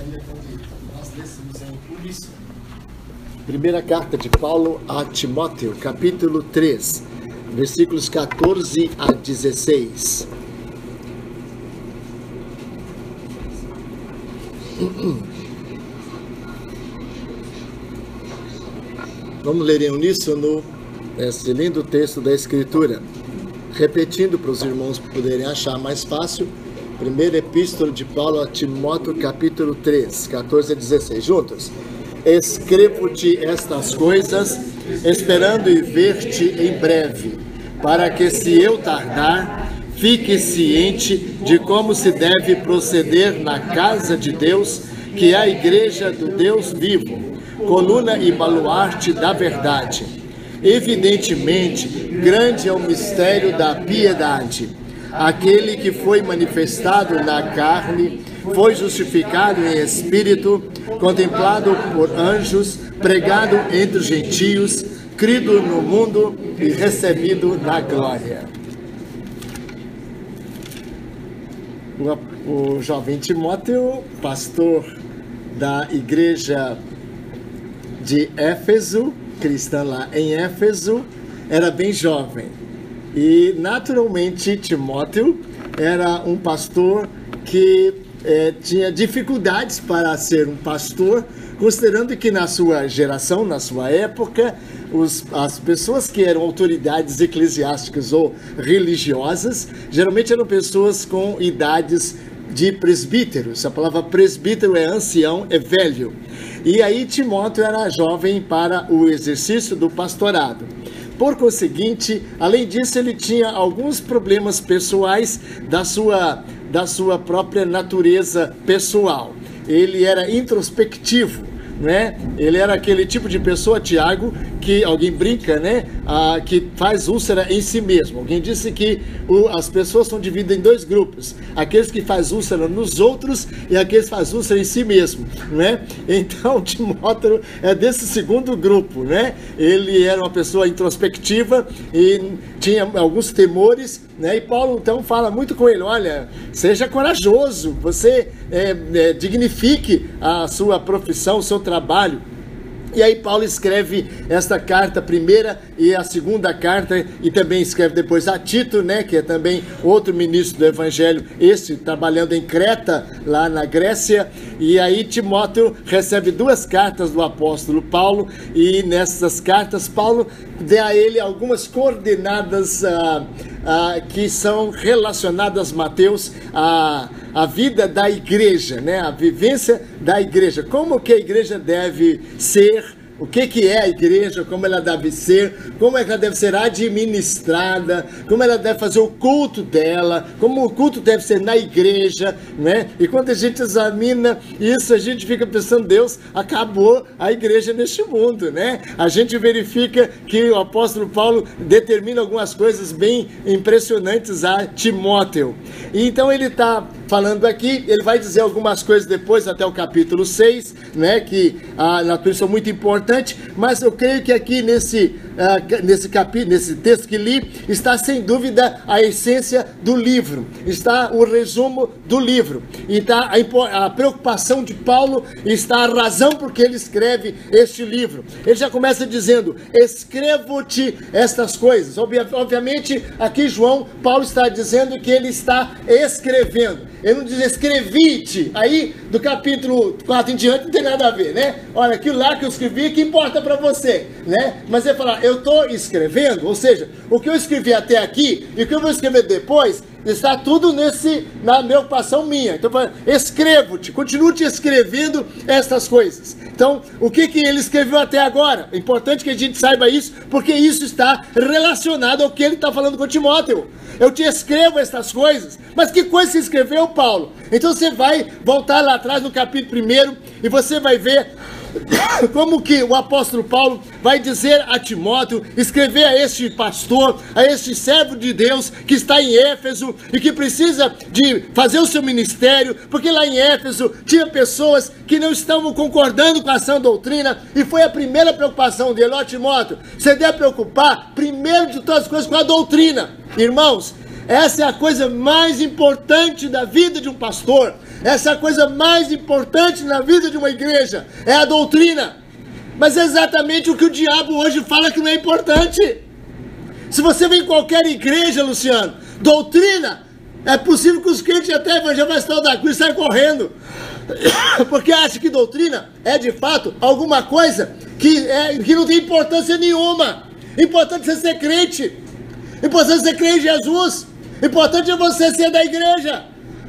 ainda quando nós lêssemos em uníssono. Primeira carta de Paulo a Timóteo, capítulo 3, versículos 14 a 16. Vamos ler em uníssono esse lindo texto da Escritura, repetindo para os irmãos poderem achar mais fácil. Primeira epístola de Paulo a Timóteo, capítulo 3, 14 a 16. Juntos. Escrevo-te estas coisas, esperando e ver-te em breve, para que, se eu tardar, fique ciente de como se deve proceder na casa de Deus, que é a igreja do Deus vivo, coluna e baluarte da verdade. Evidentemente, grande é o mistério da piedade. Aquele que foi manifestado na carne, foi justificado em espírito, contemplado por anjos, pregado entre os gentios, crido no mundo e recebido na glória. O jovem Timóteo, pastor da igreja de Éfeso, cristã lá em Éfeso, era bem jovem. E, naturalmente, Timóteo era um pastor que tinha dificuldades para ser um pastor, considerando que na sua geração, na sua época, as pessoas que eram autoridades eclesiásticas ou religiosas, geralmente eram pessoas com idades de presbíteros. A palavra presbítero é ancião, é velho. E aí Timóteo era jovem para o exercício do pastorado. Por conseguinte, além disso, ele tinha alguns problemas pessoais da sua própria natureza pessoal. Ele era introspectivo, né? Ele era aquele tipo de pessoa, Tiago, que alguém brinca, né? Que faz úlcera em si mesmo. Alguém disse que as pessoas são divididas em dois grupos: aqueles que fazem úlcera nos outros e aqueles que fazem úlcera em si mesmo, né? Então, Timóteo é desse segundo grupo, né? Ele era uma pessoa introspectiva e tinha alguns temores, né? E Paulo então fala muito com ele: olha, seja corajoso, você dignifique a sua profissão, o seu trabalho. E aí Paulo escreve esta carta, a primeira e a segunda carta, e também escreve depois a Tito, né, que é também outro ministro do Evangelho, trabalhando em Creta, lá na Grécia. E aí Timóteo recebe duas cartas do apóstolo Paulo, e nessas cartas Paulo dá a ele algumas coordenadas que são relacionadas, Mateus, a vida da igreja, né? A vivência da igreja, como que a igreja deve ser, o que é a igreja, como ela deve ser, como ela deve ser administrada, como ela deve fazer o culto dela, como o culto deve ser na igreja, né? E quando a gente examina isso, a gente fica pensando: Deus, acabou a igreja neste mundo, né? A gente verifica que o apóstolo Paulo determina algumas coisas bem impressionantes a Timóteo. E então ele está falando aqui, ele vai dizer algumas coisas depois, até o capítulo 6, né? Que são muito importantes. Mas eu creio que aqui nesse texto que li, está sem dúvida a essência do livro, está o resumo do livro, e está a preocupação de Paulo, está a razão por que ele escreve este livro. Ele já começa dizendo: escrevo-te estas coisas. Obviamente, aqui Paulo está dizendo que ele está escrevendo. Ele não diz escrevi-te, aí do capítulo 4 em diante não tem nada a ver, né? Olha, aquilo lá que eu escrevi, que importa para você, né? Mas ele fala: eu estou escrevendo, ou seja, o que eu escrevi até aqui e o que eu vou escrever depois, está tudo na preocupação minha. Então, escrevo-te, continuo te escrevendo estas coisas. Então, o que ele escreveu até agora? É importante que a gente saiba isso, porque isso está relacionado ao que ele está falando com Timóteo. Eu te escrevo estas coisas. Mas que coisa você escreveu, Paulo? Então você vai voltar lá atrás no capítulo 1 e você vai ver como que o apóstolo Paulo vai dizer a Timóteo, escrever a este pastor, a este servo de Deus que está em Éfeso e que precisa de fazer o seu ministério, porque lá em Éfeso tinha pessoas que não estavam concordando com a sã doutrina, e foi a primeira preocupação dele: ó Timóteo, você deve preocupar primeiro de todas as coisas com a doutrina. Irmãos, Essa é a coisa mais importante da vida de um pastor. Essa é a coisa mais importante na vida de uma igreja. É a doutrina. Mas é exatamente o que o diabo hoje fala que não é importante. Se você vem em qualquer igreja, Luciano, doutrina, é possível que os crentes até evangelização da cruz saiam correndo. Porque acha que doutrina é de fato alguma coisa que não tem importância nenhuma. Importante é você ser crente. Importante é você crer em Jesus. Importante é você ser da igreja.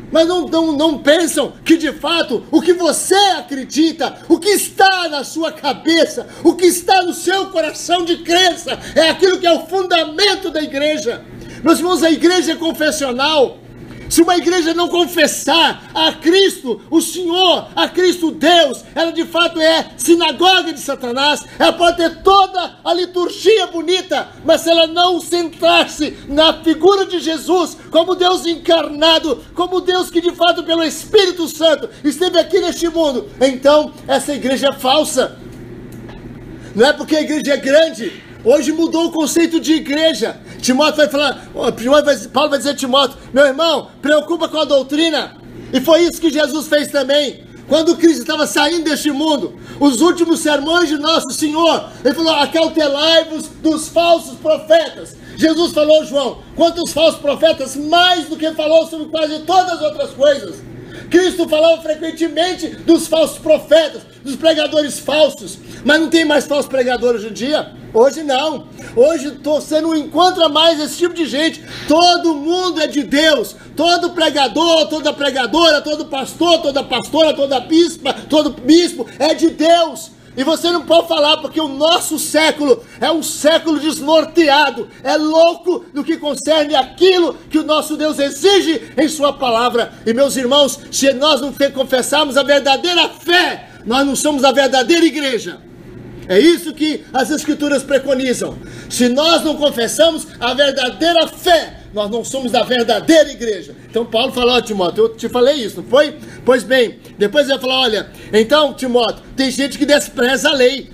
Mas não pensam que de fato o que você acredita, o que está na sua cabeça, o que está no seu coração de crença, é aquilo que é o fundamento da igreja. Meus irmãos, a igreja é confessional. Se uma igreja não confessar a Cristo, o Senhor, a Cristo Deus, ela de fato é sinagoga de Satanás. Ela pode ter toda a liturgia bonita, mas se ela não centrar-se na figura de Jesus, como Deus encarnado, como Deus que de fato pelo Espírito Santo esteve aqui neste mundo, então essa igreja é falsa. Não é porque a igreja é grande. Hoje mudou o conceito de igreja. Timóteo vai falar, Paulo vai dizer a Timóteo, meu irmão, preocupa com a doutrina. E foi isso que Jesus fez também. Quando Cristo estava saindo deste mundo, os últimos sermões de nosso Senhor, ele falou, acautelai-vos dos falsos profetas. Jesus falou, João, quanto os falsos profetas, mais do que falou sobre quase todas as outras coisas. Cristo falava frequentemente dos falsos profetas, dos pregadores falsos, mas não tem mais falsos pregadores hoje em dia? Hoje não. Hoje você não encontra mais esse tipo de gente. Todo mundo é de Deus. Todo pregador, toda pregadora, todo pastor, toda pastora, toda bispa, todo bispo é de Deus. E você não pode falar, porque o nosso século é um século desnorteado, é louco no que concerne aquilo que o nosso Deus exige em sua palavra. E meus irmãos, se nós não confessarmos a verdadeira fé, nós não somos a verdadeira igreja. É isso que as escrituras preconizam. Se nós não confessamos a verdadeira fé, nós não somos da verdadeira igreja. Então Paulo falou, ó, Timóteo, eu te falei isso, não foi? Pois bem, depois ele falou, olha, então Timóteo, tem gente que despreza a lei.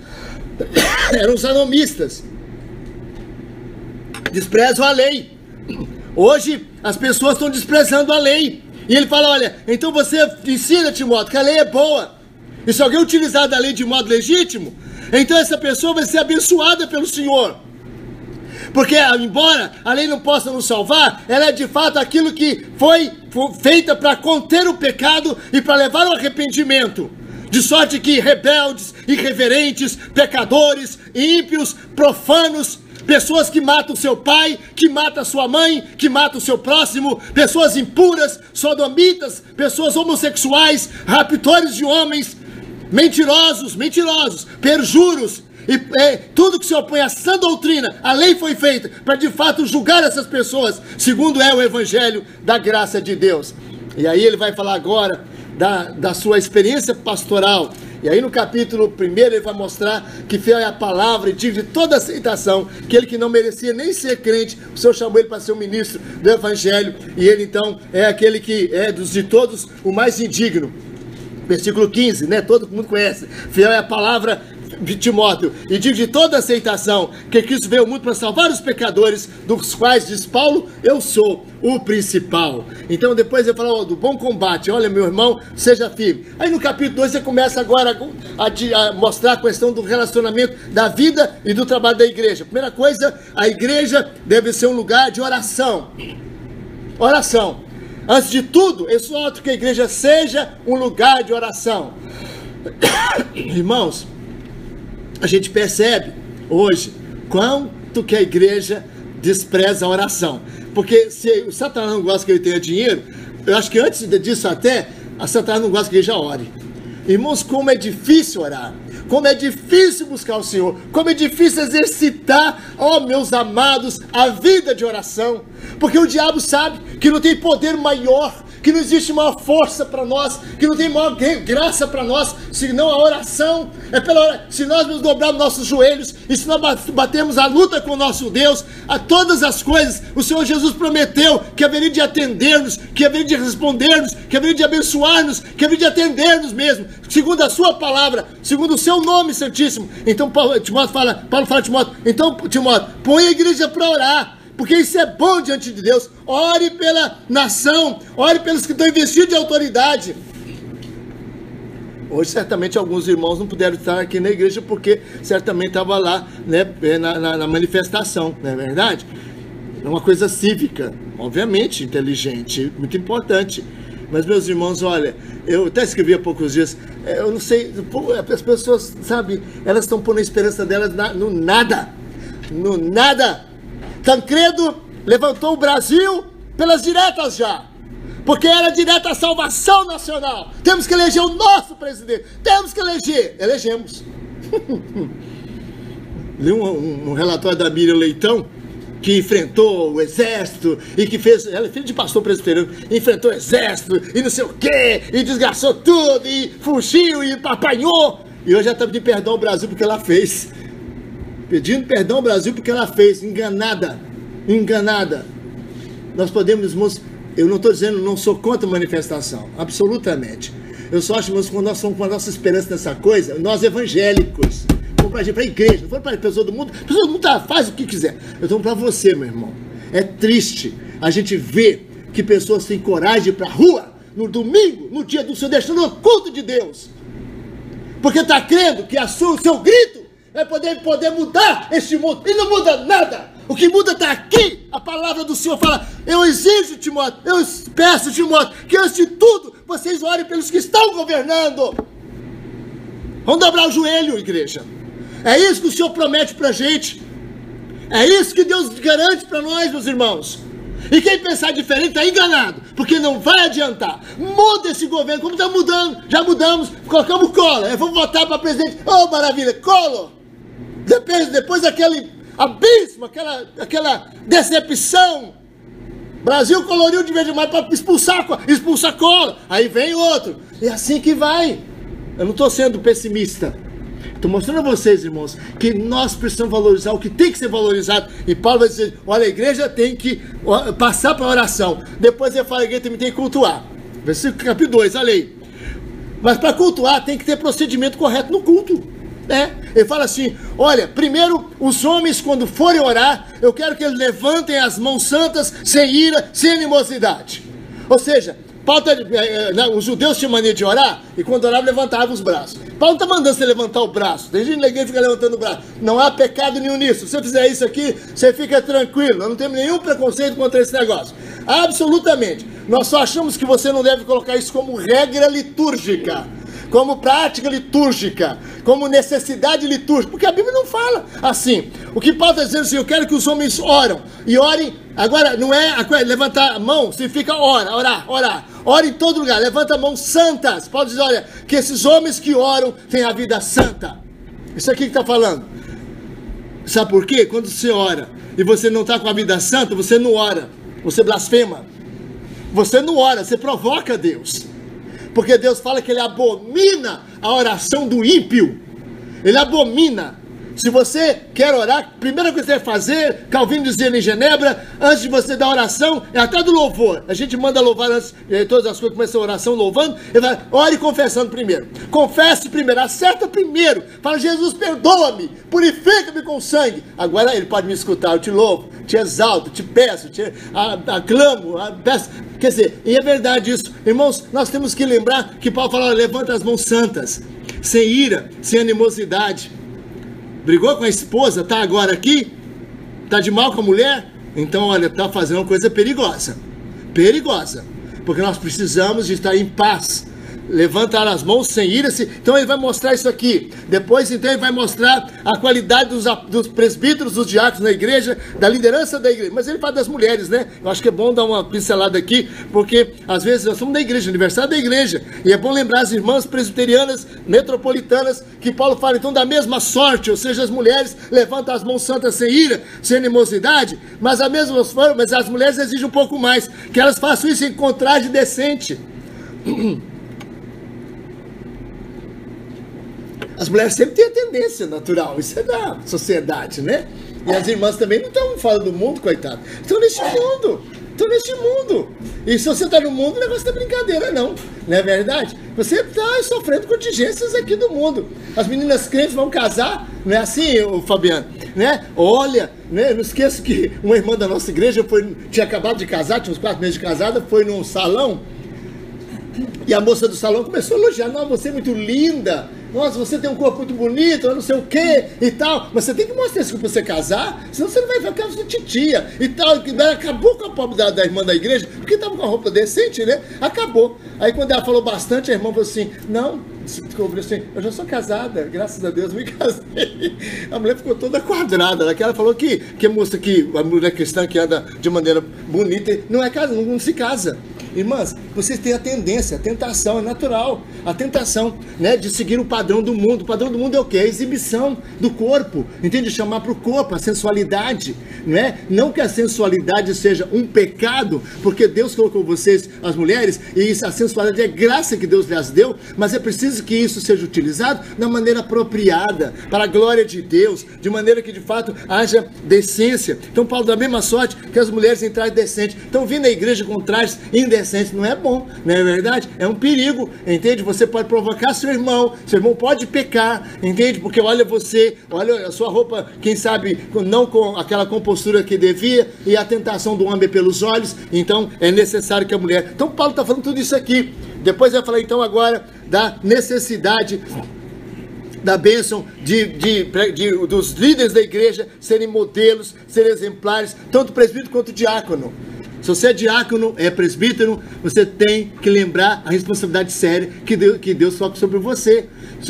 Eram os anomistas. Desprezam a lei. Hoje as pessoas estão desprezando a lei. E ele fala, olha, então você ensina, Timóteo, que a lei é boa. E se alguém utilizar da lei de modo legítimo, então essa pessoa vai ser abençoada pelo Senhor. Porque embora a lei não possa nos salvar, ela é de fato aquilo que foi feita para conter o pecado e para levar ao arrependimento. De sorte que rebeldes, irreverentes, pecadores, ímpios, profanos, pessoas que matam seu pai, que matam sua mãe, que matam o seu próximo, pessoas impuras, sodomitas, pessoas homossexuais, raptores de homens, mentirosos, perjuros, e tudo que se opõe à sã doutrina. A lei foi feita para de fato julgar essas pessoas, segundo é o evangelho da graça de Deus. E aí ele vai falar agora da sua experiência pastoral. E aí no capítulo 1 ele vai mostrar que fiel é a palavra e digno de toda aceitação, que ele que não merecia nem ser crente, o Senhor chamou ele para ser um ministro do evangelho, e ele então é aquele que é de todos o mais indigno. Versículo 15, né? Todo mundo conhece. Fiel é a palavra de Timóteo, e digo de toda aceitação, que Cristo veio ao mundo para salvar os pecadores, dos quais, diz Paulo, eu sou o principal. Então depois ele fala, do bom combate, olha meu irmão, seja firme. Aí no capítulo 2 você começa agora a mostrar a questão do relacionamento da vida e do trabalho da igreja. Primeira coisa, a igreja deve ser um lugar de oração. Oração. Antes de tudo, eu exorto que a igreja seja um lugar de oração. Irmãos, a gente percebe hoje quanto que a igreja despreza a oração. Porque se o Satanás não gosta que ele tenha dinheiro, eu acho que antes disso até, a Satanás não gosta que ele já ore. Irmãos, como é difícil orar, como é difícil buscar o Senhor, como é difícil exercitar, ó meus amados, a vida de oração. Porque o diabo sabe que não tem poder maior, que não existe maior força para nós, que não tem maior graça para nós, senão a oração. É pela hora, se nós nos dobrarmos nossos joelhos, e se nós batermos a luta com o nosso Deus, a todas as coisas, o Senhor Jesus prometeu que haveria de atender-nos, que haveria de responder-nos, que haveria de abençoar-nos, que haveria de atender-nos mesmo, segundo a sua palavra, segundo o seu nome santíssimo. Então Paulo fala a Timóteo, então Timóteo, põe a igreja para orar. porque isso é bom diante de Deus. Ore pela nação, ore pelos que estão investidos de autoridade. Hoje, certamente, alguns irmãos não puderam estar aqui na igreja, porque certamente estava lá, né, na manifestação, não é verdade? É uma coisa cívica, obviamente, inteligente, muito importante. Mas, meus irmãos, olha, eu até escrevi há poucos dias, eu não sei, as pessoas, sabe, elas estão pondo a esperança delas no nada. No nada. Tancredo levantou o Brasil pelas diretas já. Porque era direta a salvação nacional. Temos que eleger o nosso presidente. Temos que eleger. Elegemos. Li um relatório da Miriam Leitão, que enfrentou o exército e que fez... Ela é filha de pastor presbiteriano. Enfrentou o exército e não sei o quê. E desgastou tudo. E fugiu e apanhou. E hoje ela está pedindo perdão ao Brasil porque ela fez. Pedindo perdão ao Brasil porque ela fez. Enganada. Enganada. Nós podemos, irmãos... Eu não estou dizendo, não sou contra a manifestação, absolutamente. Eu só acho que quando nós somos com a nossa esperança nessa coisa, nós evangélicos, vamos para a igreja, não para a pessoa do mundo, faz o que quiser. Eu estou para você, meu irmão. É triste a gente ver que pessoas têm coragem de ir para a rua, no domingo, no dia do Senhor, deixando o culto de Deus. Porque está crendo que o seu grito vai poder mudar este mundo, e não muda nada. O que muda está aqui. A palavra do Senhor fala: eu exijo, Timóteo, eu peço, Timóteo, que antes de tudo vocês orem pelos que estão governando. Vamos dobrar o joelho, igreja. É isso que o Senhor promete para a gente. É isso que Deus garante para nós, meus irmãos. E quem pensar diferente está enganado, porque não vai adiantar. Muda esse governo, como está mudando. Já mudamos, colocamos Collor. Vamos votar para presidente. Oh, maravilha, Collor. Depois daquele abismo, aquela decepção. Brasil coloriu de vez em mais para expulsar Collor. Aí vem outro. É assim que vai. Eu não estou sendo pessimista. Estou mostrando a vocês, irmãos, que nós precisamos valorizar o que tem que ser valorizado. E Paulo vai dizer: olha, a igreja tem que passar para a oração. Depois ele fala: a igreja também tem que cultuar. Versículo capítulo 2, olha aí. Mas para cultuar tem que ter procedimento correto no culto. Ele fala assim: olha, primeiro os homens quando forem orar, eu quero que eles levantem as mãos santas, sem ira, sem animosidade. Ou seja, os judeus tinham mania de orar, e quando oravam levantavam os braços. Paulo não está mandando você levantar o braço. Tem gente que fica levantando o braço. Não há pecado nenhum nisso. Se você fizer isso aqui, você fica tranquilo. Nós não temos nenhum preconceito contra esse negócio. Absolutamente. Nós só achamos que você não deve colocar isso como regra litúrgica, como prática litúrgica, como necessidade litúrgica, porque a Bíblia não fala assim. O que Paulo está dizendo assim: eu quero que os homens oram, e orem. Agora, não é levantar a mão, significa orar. Ora em todo lugar, levanta a mão santas. Paulo diz: olha, que esses homens que oram têm a vida santa. Isso aqui que está falando. Sabe por quê? Quando você ora e você não está com a vida santa, você não ora, você blasfema. Você não ora, você provoca Deus. Porque Deus fala que Ele abomina a oração do ímpio. Ele abomina. Se você quer orar, a primeira coisa que você deve fazer, Calvino dizia em Genebra, antes de você dar oração, é até do louvor. A gente manda louvar antes, todas as coisas começam a oração louvando. Ele vai: ore confessando primeiro. Confesse primeiro, acerta primeiro. Fala: Jesus, perdoa-me, purifica-me com sangue. Agora Ele pode me escutar, eu te louvo, te exalto, te peço, te aclamo, peço. Quer dizer, e é verdade isso. Irmãos, nós temos que lembrar que Paulo fala: levanta as mãos santas, sem ira, sem animosidade. Brigou com a esposa, está agora aqui? Está de mal com a mulher? Então, olha, está fazendo uma coisa perigosa. Perigosa. Porque nós precisamos de estar em paz. Levantar as mãos sem ira. Então ele vai mostrar isso aqui. Depois, então, ele vai mostrar a qualidade dos presbíteros, dos diáconos na igreja, da liderança da igreja. Mas ele fala das mulheres, né? Eu acho que é bom dar uma pincelada aqui, porque às vezes nós somos da igreja, aniversário da igreja. E é bom lembrar as irmãs presbiterianas, metropolitanas, que Paulo fala, então, da mesma sorte. Ou seja, as mulheres levantam as mãos santas sem ira, sem animosidade. Mas a mesma forma, mas as mulheres exigem um pouco mais, que elas façam isso em contraste decente. As mulheres sempre têm a tendência natural, isso é da sociedade, né? E as irmãs também não estão fora do mundo, coitado. Estão neste mundo. E se você está no mundo, o negócio não é brincadeira, não é verdade? Você está sofrendo contingências aqui do mundo. As meninas crentes vão casar, não é assim, Fabiano? né? Olha, né? Eu não esqueço que uma irmã da nossa igreja tinha acabado de casar, tinha uns 4 meses de casada, foi num salão, e a moça do salão começou a elogiar: não, você é muito linda, nossa, você tem um corpo muito bonito, não sei o que e tal, mas você tem que mostrar isso para você casar, senão você não vai ficar sua titia e tal. Acabou com a pobre da irmã da igreja, porque estava com a roupa decente, né? Acabou. Aí quando ela falou bastante, a irmã falou assim: não, eu já sou casada, graças a Deus me casei. A mulher ficou toda quadrada, ela falou que a mulher cristã que anda de maneira bonita não é casada, não se casa. Irmãs, vocês têm a tendência, a tentação, é natural, a tentação, né, de seguir o padrão do mundo. O padrão do mundo é o quê? A exibição do corpo, entende? Chamar para o corpo, a sensualidade, né? Não que a sensualidade seja um pecado, porque Deus colocou vocês, as mulheres, e a sensualidade é graça que Deus lhes deu, mas é preciso que isso seja utilizado da maneira apropriada, para a glória de Deus, de maneira que de fato haja decência. Então Paulo dá a mesma sorte que as mulheres em traje decente. Então vindo à igreja com trajes indecentes não é bom, não é verdade? É um perigo, entende? Você pode provocar seu irmão pode pecar, entende? Porque olha você, olha a sua roupa, quem sabe não com aquela compostura que devia, e a tentação do homem é pelos olhos. Então é necessário que a mulher... Então Paulo está falando tudo isso aqui. Depois vai falar então agora da necessidade da bênção dos líderes da igreja serem modelos, serem exemplares, tanto presbítero quanto diácono. Se você é diácono, é presbítero, você tem que lembrar a responsabilidade séria que Deus coloca sobre você.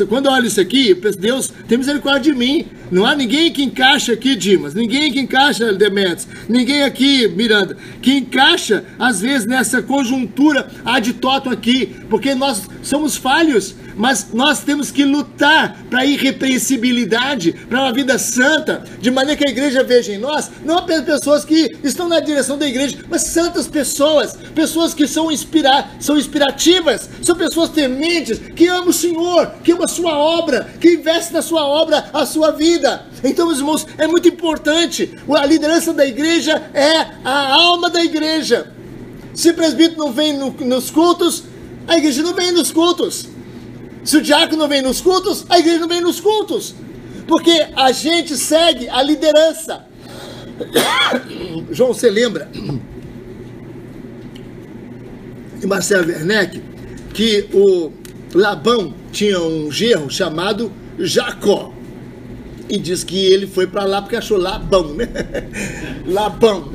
Quando eu olho isso aqui, eu penso: Deus, tem misericórdia de mim. Não há ninguém que encaixa aqui, Dimas, ninguém que encaixa, Demetrios, ninguém aqui, Miranda, que encaixa, às vezes, nessa conjuntura ad totum aqui, porque nós somos falhos, mas nós temos que lutar para a irrepreensibilidade, para uma vida santa, de maneira que a igreja veja em nós, não apenas pessoas que estão na direção da igreja, mas santas pessoas, pessoas que são inspirativas, são pessoas tementes, que amam o Senhor, que amam a sua obra, que investem na sua obra a sua vida. Então, meus irmãos, é muito importante. A liderança da igreja é a alma da igreja. Se o presbítero não vem nos cultos, a igreja não vem nos cultos. Se o diácono não vem nos cultos, a igreja não vem nos cultos. Porque a gente segue a liderança. João, você lembra de Marcelo Werneck que o Labão tinha um genro chamado Jacó? E diz que ele foi para lá porque achou Labão, né? Labão.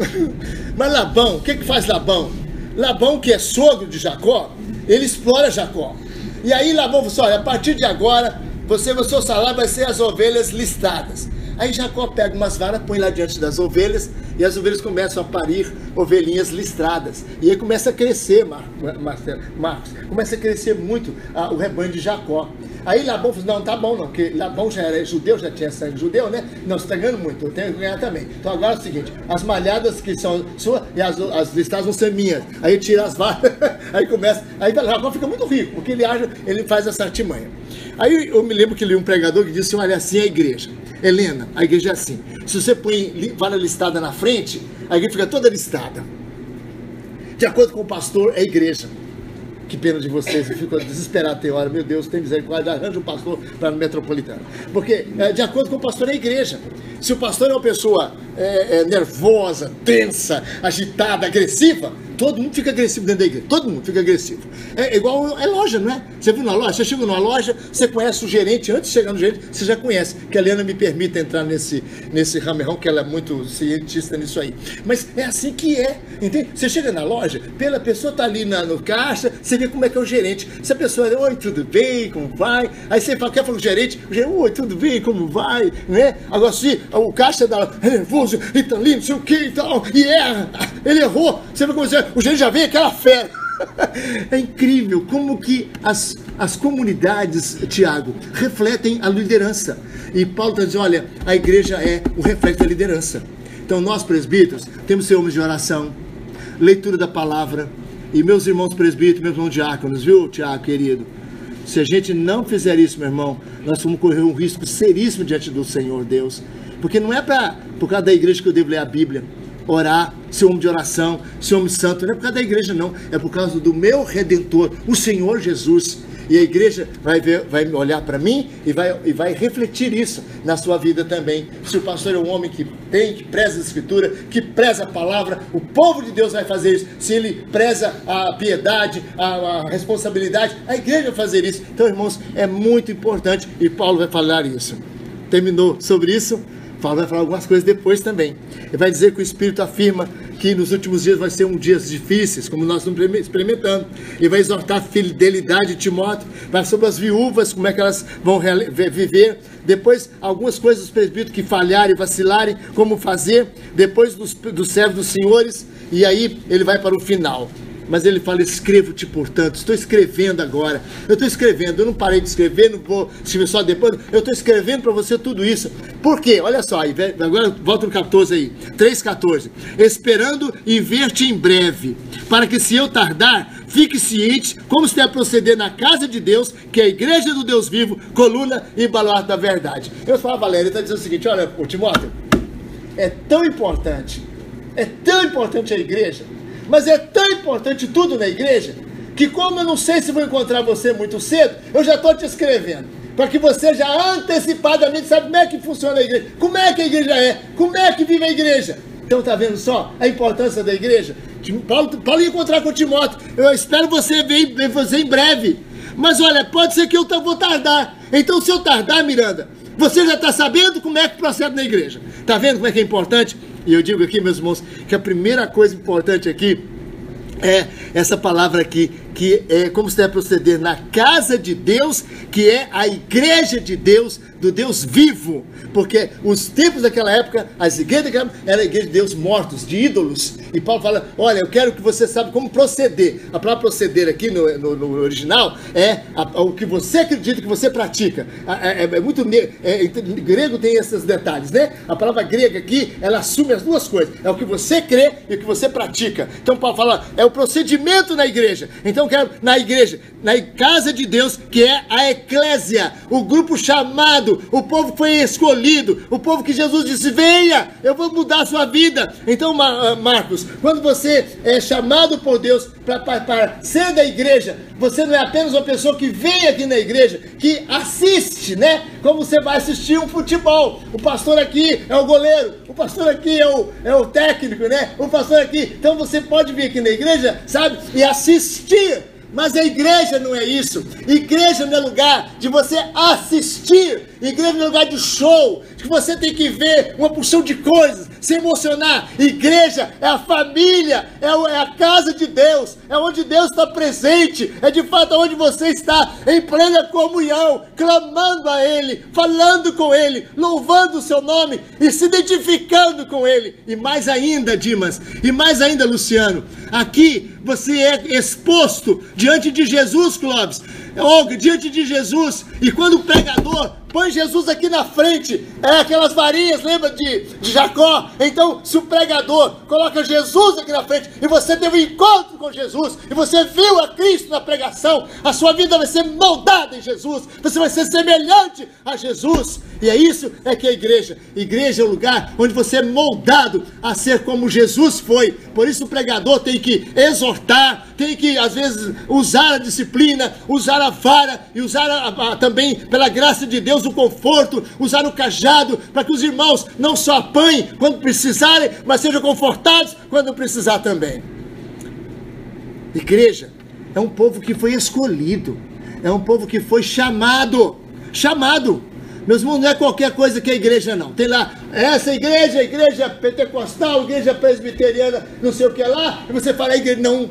Mas Labão, o que faz Labão? Labão, que é sogro de Jacó, ele explora Jacó. E aí Labão falou assim: olha, a partir de agora, o seu salário vai ser as ovelhas listradas. Aí Jacó pega umas varas, põe lá diante das ovelhas, e as ovelhas começam a parir ovelhinhas listradas. E aí começa a crescer, Marcos, começa a crescer muito o rebanho de Jacó. Aí Labão falou: não, tá bom não, porque Labão já era judeu, já tinha sangue judeu, né? Não, você está ganhando muito, eu tenho que ganhar também. Então agora é o seguinte: as malhadas que são suas e as listradas vão ser minhas. Aí tira as varas, aí começa, aí Labão fica muito rico, porque ele faz essa artimanha. Aí eu me lembro que li um pregador que disse: olha, assim é a igreja. Helena, a igreja é assim: se você põe vara listada na frente, a igreja fica toda listada. De acordo com o pastor, é a igreja. Que pena de vocês, eu fico desesperado, tem hora, meu Deus, tem misericórdia, arranja um pastor para a metropolitana. Porque, de acordo com o pastor, é a igreja. Se o pastor é uma pessoa nervosa, tensa, agitada, agressiva, todo mundo fica agressivo dentro da igreja, todo mundo fica agressivo. É igual loja, não é? Você viu na loja? Você chega numa loja, você conhece o gerente, antes de chegar no gerente, você já conhece. Que a Helena me permita entrar nesse ramerrão, que ela é muito cientista nisso aí. Mas é assim que é, entende? Você chega na loja, pela pessoa tá ali no caixa, você vê como é que é o gerente. Se a pessoa, oi, tudo bem, como vai? Aí você fala, quer falar com o gerente, oi, tudo bem, como vai? Né? Agora, se o caixa dá nervoso, e tá lindo, não sei o que e tal, e erra, ele errou, você vai começar, o gerente já vem aquela fera. É incrível como que as comunidades, Tiago, refletem a liderança. E Paulo está dizendo, olha, a igreja é o reflexo da liderança. Então nós presbíteros temos que ser homens de oração, leitura da palavra. E meus irmãos presbíteros, meus irmãos diáconos, viu, Tiago, querido? Se a gente não fizer isso, meu irmão, nós vamos correr um risco seríssimo diante do Senhor Deus. Porque não é por causa da igreja que eu devo ler a Bíblia, orar, ser homem de oração, ser homem santo. Não é por causa da igreja, não. É por causa do meu Redentor, o Senhor Jesus. E a igreja vai olhar para mim e vai refletir isso na sua vida também. Se o pastor é um homem que preza a Escritura, que preza a palavra, o povo de Deus vai fazer isso. Se ele preza a piedade, a responsabilidade, a igreja vai fazer isso. Então, irmãos, é muito importante, e Paulo vai falar isso. Terminou sobre isso? Paulo vai falar algumas coisas depois também. Ele vai dizer que o Espírito afirma que nos últimos dias vai ser dias difíceis, como nós estamos experimentando. Ele vai exortar a fidelidade de Timóteo, vai sobre as viúvas, como é que elas vão viver. Depois, algumas coisas dos presbíteros que falharem, vacilarem, como fazer. Depois dos servos dos senhores, e aí ele vai para o final. Mas ele fala, escrevo-te, portanto, estou escrevendo agora, eu estou escrevendo, eu não parei de escrever, não vou escrever só depois, eu estou escrevendo para você tudo isso. Por quê? Olha só, agora volta no 14 aí, 3,14. Esperando e ver-te em breve, para que se eu tardar, fique ciente como se deve proceder na casa de Deus, que é a igreja do Deus vivo, coluna e baluarte da verdade. Eu falo, Valéria, ele está dizendo o seguinte, olha, Timóteo, é tão importante a igreja, mas é tão importante tudo na igreja, que como eu não sei se vou encontrar você muito cedo, eu já estou te escrevendo, para que você já antecipadamente sabe como é que funciona a igreja, como é que a igreja é, como é que vive a igreja. Então está vendo só a importância da igreja? Paulo ia encontrar com Timóteo, eu espero você ver você em breve, mas olha, pode ser que eu vou tardar, então se eu tardar, Miranda, você já está sabendo como é que procede na igreja. Está vendo como é que é importante? E eu digo aqui, meus irmãos, que a primeira coisa importante aqui é essa palavra aqui, que é como se deve proceder na casa de Deus, que é a igreja de Deus, do Deus vivo, porque os tempos daquela época, as igrejas daquela época, eram a igreja de Deus mortos, de ídolos, e Paulo fala, olha, eu quero que você saiba como proceder. A palavra proceder aqui no original é o que você acredita, que você pratica. Grego tem esses detalhes, né? A palavra grega aqui, ela assume as duas coisas, é o que você crê e o que você pratica. Então Paulo fala, é o procedimento na igreja. Então eu quero na igreja, na casa de Deus, que é a eclésia, o grupo chamado, o povo que foi escolhido, o povo que Jesus disse, venha, eu vou mudar a sua vida. Então, Marcos, quando você é chamado por Deus para ser da igreja, você não é apenas uma pessoa que vem aqui na igreja, que assiste, né? Como você vai assistir um futebol. O pastor aqui é o goleiro, o pastor aqui é o técnico, né? O pastor aqui. Então você pode vir aqui na igreja, sabe? E assistir. Mas a igreja não é isso. Igreja não é lugar de você assistir. Igreja não é lugar de show, que você tem que ver uma porção de coisas, se emocionar. Igreja é a família, é a casa de Deus, é onde Deus está presente, é de fato onde você está em plena comunhão, clamando a Ele, falando com Ele, louvando o seu nome e se identificando com Ele. E mais ainda, Dimas, e mais ainda, Luciano, aqui você é exposto diante de Jesus, Clóvis, Olga, diante de Jesus, e quando o pregador põe Jesus aqui na frente, aquelas varinhas, lembra de Jacó? Então, se o pregador coloca Jesus aqui na frente, e você teve um encontro com Jesus, e você viu a Cristo na pregação, a sua vida vai ser moldada em Jesus, você vai ser semelhante a Jesus, e é isso que é a igreja. Igreja é o lugar onde você é moldado a ser como Jesus foi. Por isso o pregador tem que exortar, tem que às vezes usar a disciplina, usar a vara, e usar também, pela graça de Deus, o conforto, usar o cajado, para que os irmãos não só apanhem quando precisarem, mas sejam confortados quando precisar também. Igreja é um povo que foi escolhido, é um povo que foi chamado. Meus irmãos, não é qualquer coisa que a igreja não. Tem lá, essa igreja, a igreja pentecostal, a igreja presbiteriana, não sei o que lá, e você fala, a igreja não.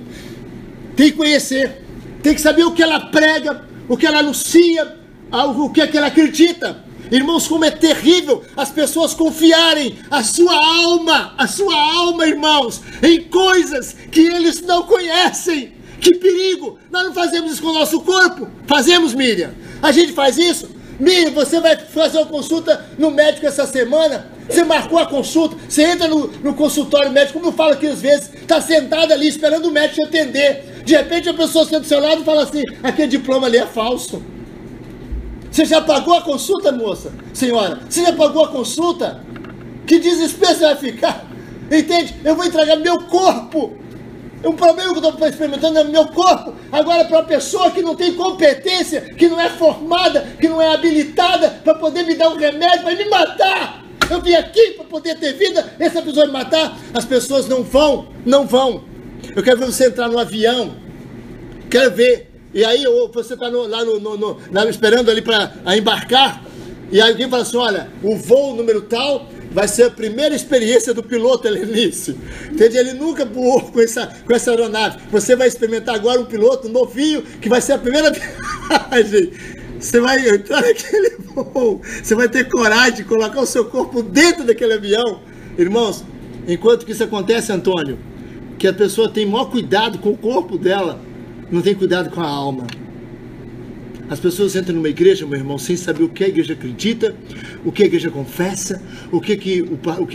Tem que conhecer, tem que saber o que ela prega, o que ela anuncia, o que é que ela acredita. Irmãos, como é terrível as pessoas confiarem a sua alma, irmãos, em coisas que eles não conhecem. Que perigo! Nós não fazemos isso com o nosso corpo. Fazemos, Miriam? A gente faz isso? Miriam, você vai fazer uma consulta no médico essa semana? Você marcou a consulta, você entra no consultório médico, como eu falo aqui às vezes, está sentado ali esperando o médico te atender. De repente a pessoa senta do seu lado e fala assim, aquele diploma ali é falso. Você já pagou a consulta, moça? Senhora, você já pagou a consulta? Que desespero você vai ficar? Entende? Eu vou entregar meu corpo O problema que eu estou experimentando é no meu corpo. Agora, para uma pessoa que não tem competência, que não é formada, que não é habilitada para poder me dar um remédio, vai me matar. Eu vim aqui para poder ter vida, essa pessoa vai me matar. As pessoas não vão. Eu quero ver você entrar no avião. Quero ver. E aí você está lá esperando ali para embarcar. E aí alguém fala assim, olha, o voo número tal vai ser a primeira experiência do piloto Helenice. Entende? Ele nunca voou com essa aeronave. Você vai experimentar agora um piloto novinho, que vai ser a primeira viagem. Você vai entrar naquele voo. Você vai ter coragem de colocar o seu corpo dentro daquele avião. Irmãos, enquanto que isso acontece, Antônio, que a pessoa tem maior cuidado com o corpo dela, não tem cuidado com a alma. As pessoas entram numa igreja, meu irmão, sem saber o que a igreja acredita, o que a igreja confessa, o que